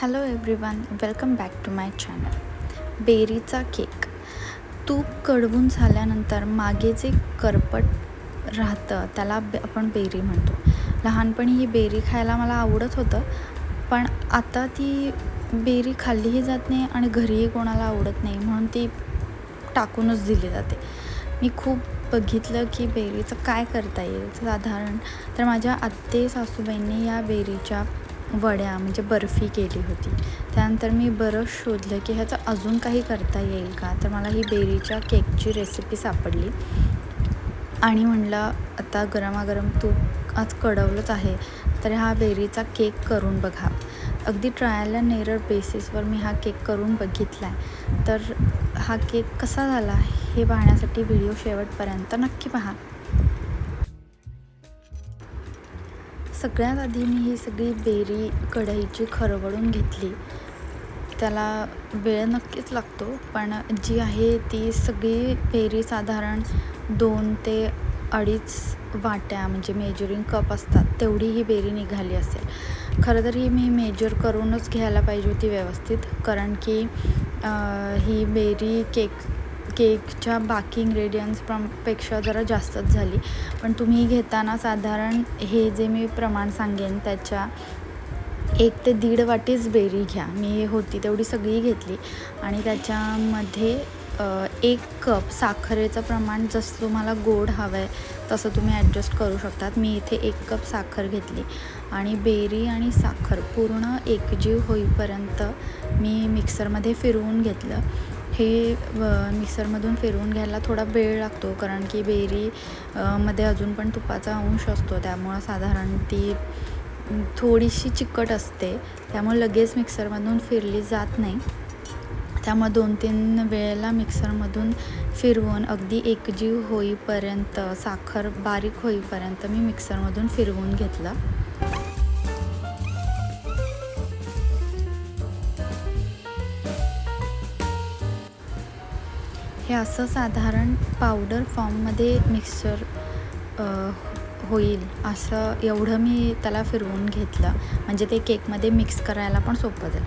Hello everyone, welcome back to my channel. बेरीचा cake. तूप कडवून झाल्यानंतर मागे जे करपट राहतं त्याला आपण बेरी म्हणतो. लहानपणी ही बेरी खायला मला आवडत होतं, पण आता ती बेरी खाल्लीही जात नाही आणि घरीही कोणाला आवडत नाही, म्हणून ती टाकूनच दिली जाते. मी खूप बघितलं की बेरीचं काय करता येईल. साधारण तर माझ्या आत्ते सासूबाईंनी या बेरीच्या वड्या म्हणजे बर्फी केली होती. त्यानंतर मी बरंच शोधलं की ह्याचं अजून काही करता येईल का, तर मला ही बेरीच्या केकची रेसिपी सापडली आणि म्हणलं आता गरमागरम तूप आज कडवलंच आहे, तर हा बेरीचा केक करून बघा. अगदी ट्रायल अँड एरर बेसिसवर मी हा केक करून बघितला आहे. तर हा केक कसा झाला हे पाहण्यासाठी व्हिडिओ शेवटपर्यंत नक्की पहा. सगळ्यात आधी मी ही सगळी बेरी कढईची खरवडून घेतली. त्याला वेळ नक्कीच लागतो, पण जी आहे ती सगळी बेरी साधारण 2 ते 2.5 वाट्या म्हणजे मेजरिंग कप असतात तेवढी ही बेरी निघाली असेल. खरं तर ही मी मेजर करूनच घ्यायला पाहिजे होती व्यवस्थित, कारण की ही बेरी केकच्या बाकी इंग्रेडियंट्स पेक्षा जरा जास्तच झाली. पण तुम्ही घेताना साधारण हे जे मी प्रमाण सांगेन त्याच्या 1 ते 1.5 वाटीच बेरी घ्या. मी होती तेवढी सगळी घेतली आणि त्याच्यामध्ये 1 कप साखरेचं प्रमाण जसं तुम्हाला गोड हवं आहे तसं तुम्ही ॲडजस्ट करू शकतात. मी इथे 1 कप साखर घेतली आणि बेरी आणि साखर पूर्ण एकजीव होईपर्यंत मी मिक्सरमध्ये फिरवून घेतलं. हे मिक्सरमधून फिरवून घ्यायला थोडा वेळ लागतो, कारण की बेरी मध्ये अजून पण तुपाचा अंश असतो, त्यामुळं साधारण ती थोडीशी चिकट असते, त्यामुळे लगेच मिक्सरमधून फिरली जात नाही. त्यामुळे 2-3 वेळेला मिक्सरमधून फिरवून अगदी एकजीव होईपर्यंत, साखर बारीक होईपर्यंत मी मिक्सरमधून फिरवून घेतलं. हे असं साधारण पावडर फॉर्ममध्ये मिक्सचर होईल असं एवढं मी त्याला फिरवून घेतलं, म्हणजे ते केकमध्ये मिक्स करायला पण सोपं जाईल.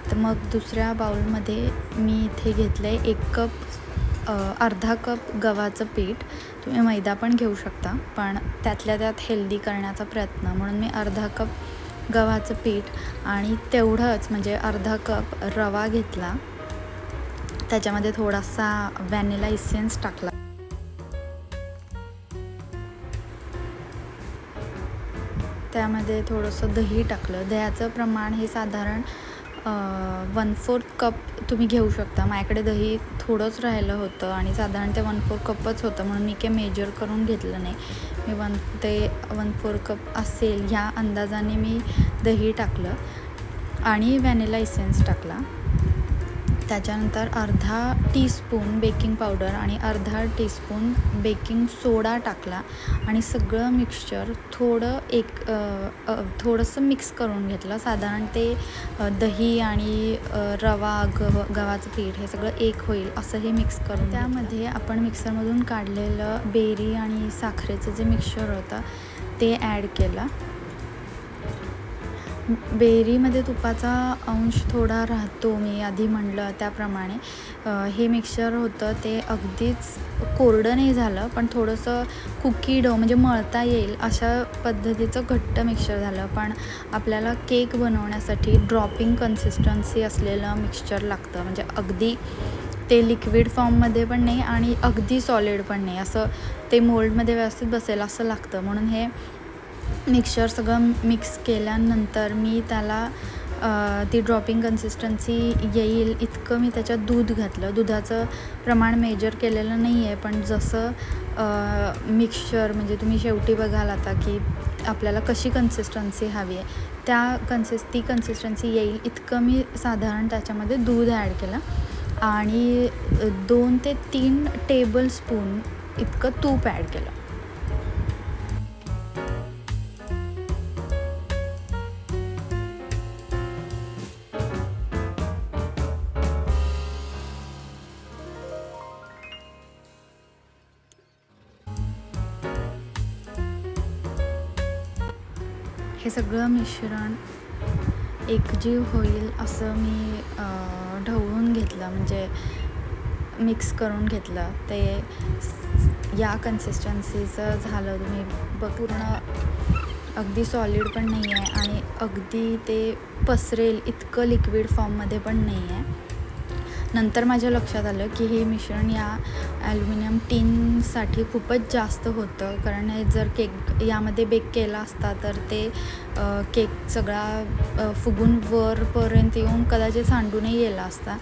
तर मग दुसऱ्या बाउलमध्ये मी इथे घेतलं आहे 1 कप अर्धा कप गव्हाचं पीठ. तुम्ही मैदा पण घेऊ शकता, पण त्यातल्या त्यात हेल्दी करण्याचा प्रयत्न म्हणून मी अर्धा कप गव्हाचं पीठ आणि तेवढंच म्हणजे अर्धा कप रवा घेतला. त्याच्यामध्ये थोडासा व्हॅनिला इसेन्स टाकला. त्यामध्ये थोडंसं दही टाकलं. दह्याचं प्रमाण हे साधारण 1/4 कप तुम्ही घेऊ शकता. माझ्याकडे दही थोडंच राहिलं होतं आणि साधारण ते 1/4 कपच होतं, म्हणून मी काही मेजर करून घेतलं नाही. मी 1 ते 1/4 कप असेल ह्या अंदाजाने मी दही टाकलं आणि व्हॅनिला इसेन्स टाकला. त्याच्यानंतर अर्धा टीस्पून बेकिंग पावडर आणि अर्धा टीस्पून बेकिंग सोडा टाकला आणि सगळं मिक्सचर थोडंसं मिक्स करून घेतलं. साधारण ते दही आणि रवा गव्हाचं पीठ हे सगळं एक होईल असं हे मिक्स करून त्यामध्ये आपण मिक्सरमधून काढलेलं बेरी आणि साखरेचं जे मिक्सचर होतं ते ॲड केलं. बेरीमध्ये तुपाचा अंश थोडा राहतो, मी आधी म्हणलं त्याप्रमाणे. हे मिक्सचर होतं ते अगदीच कोरडं नाही झालं, पण थोडंसं कुकी डो म्हणजे मळता येईल अशा पद्धतीचं घट्ट मिक्सचर झालं. पण आपल्याला केक बनवण्यासाठी ड्रॉपिंग कन्सिस्टन्सी असलेलं मिक्सचर लागतं, म्हणजे अगदी ते लिक्विड फॉर्ममध्ये पण नाही आणि अगदी सॉलिड पण नाही, असं ते मोल्डमध्ये व्यवस्थित बसेल असं लागतं. म्हणून हे मिक्सचर सगळं मिक्स केल्यानंतर मी त्याला ती ड्रॉपिंग कन्सिस्टन्सी येईल इतकं मी त्याच्यात दूध घातलं. दुधाचं प्रमाण मेजर केलेलं नाही आहे, पण जसं मिक्सचर म्हणजे तुम्ही शेवटी बघाल आता की आपल्याला कशी कन्सिस्टन्सी हवी आहे, ती कन्सिस्टन्सी येईल इतकं मी साधारण त्याच्यामध्ये दूध ॲड केलं आणि 2 ते 3 टेबलस्पून इतकं तूप ॲड केलं. हे सगळं मिश्रण एकजीव होईल असं मी ढवळून घेतलं, म्हणजे मिक्स करून घेतलं. ते या कन्सिस्टन्सीचं झालं. तुम्ही पूर्ण अगदी सॉलिड पण नाही आहे आणि अगदी ते पसरेल इतकं लिक्विड फॉर्ममध्ये पण नाही आहे. नंतर माझ्या लक्षात आलं की हे मिश्रण या ॲल्युमिनियम टीनसाठी खूपच जास्त होतं, कारण हे जर केक यामध्ये बेक केला असता तर ते केक सगळा फुगून वरपर्यंत येऊन कदाचित सांडूनही गेला असता.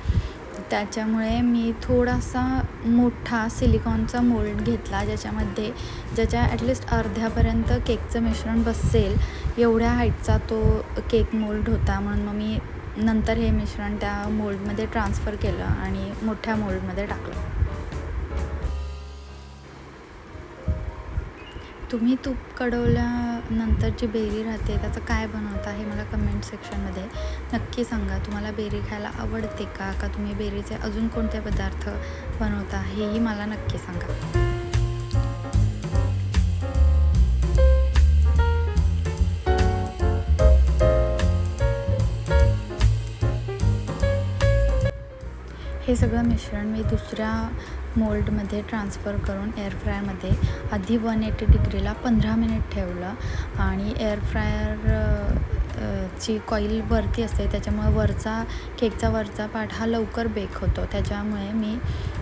त्याच्यामुळे मी थोडासा मोठा सिलिकॉनचा मोल्ड घेतला, ज्याच्या ॲटलिस्ट अर्ध्यापर्यंत केकचं मिश्रण बसेल एवढ्या हाईटचा तो केक मोल्ड होता. म्हणून मग मी नंतर हे मिश्रण त्या मोल्डमध्ये ट्रान्सफर केलं आणि मोठ्या मोल्डमध्ये टाकलं. तुम्ही तूप कडवल्यानंतर जी बेरी राहते त्याचं काय बनवता हे मला कमेंट सेक्शनमध्ये नक्की सांगा. तुम्हाला बेरी खायला आवडते का तुम्ही बेरीचे अजून कोणते पदार्थ बनवता हेही मला नक्की सांगा. हे सगळं मिश्रण मी दुसऱ्या मोल्डमध्ये ट्रान्सफर करून एअर फ्रायरमध्ये आधी 180 डिग्रीला 15 मिनिट ठेवलं. आणि एअर फ्रायर ची कॉईल वरती असते, त्याच्यामुळे केकचा वरचा पार्ट हा लवकर बेक होतो. त्याच्यामुळे मी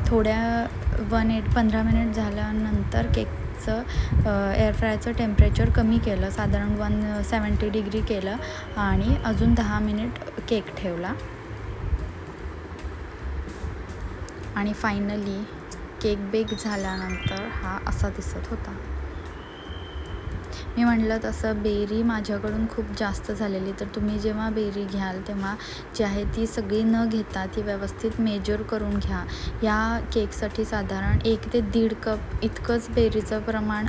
15 मिनिट झाल्यानंतर केकचं एअर फ्रायरचं टेम्परेचर कमी केलं, साधारण 170 डिग्री केलं आणि अजून 10 मिनिट केक ठेवला. आणि फायनली केक बेक झाल्यानंतर हा असा दिसत होता. मी म्हटलं तसं बेरी माझ्याकडून खूप जास्त झालेली, तर तुम्ही जेव्हा बेरी घ्याल तेव्हा जी आहे ती सगळी न घेता ती व्यवस्थित मेजर करून घ्या. या केकसाठी साधारण 1 ते 1.5 कप इतकंच बेरीचं प्रमाण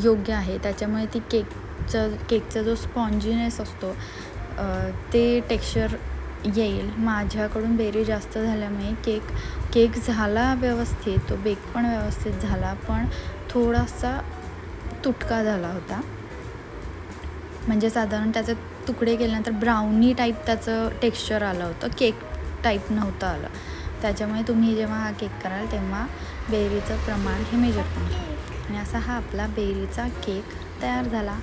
योग्य आहे. त्याच्यामुळे ती केकचा जो स्पॉन्जीनेस असतो ते टेक्स्चर येईल. माझ्याकडून बेरी जास्त झाल्यामुळे केक झाला व्यवस्थित, तो बेक पण व्यवस्थित झाला, पण थोडासा तुटका झाला होता. म्हणजे साधारण त्याचे तुकडे केल्यानंतर ब्राउनी टाईप त्याचं टेक्स्चर आलं होतं, केक टाईप नव्हतं आलं. त्याच्यामुळे तुम्ही जेव्हा हा केक कराल तेव्हा बेरीचं प्रमाण हे मेजर करून घ्या. आणि असा हा आपला बेरीचा केक तयार झाला.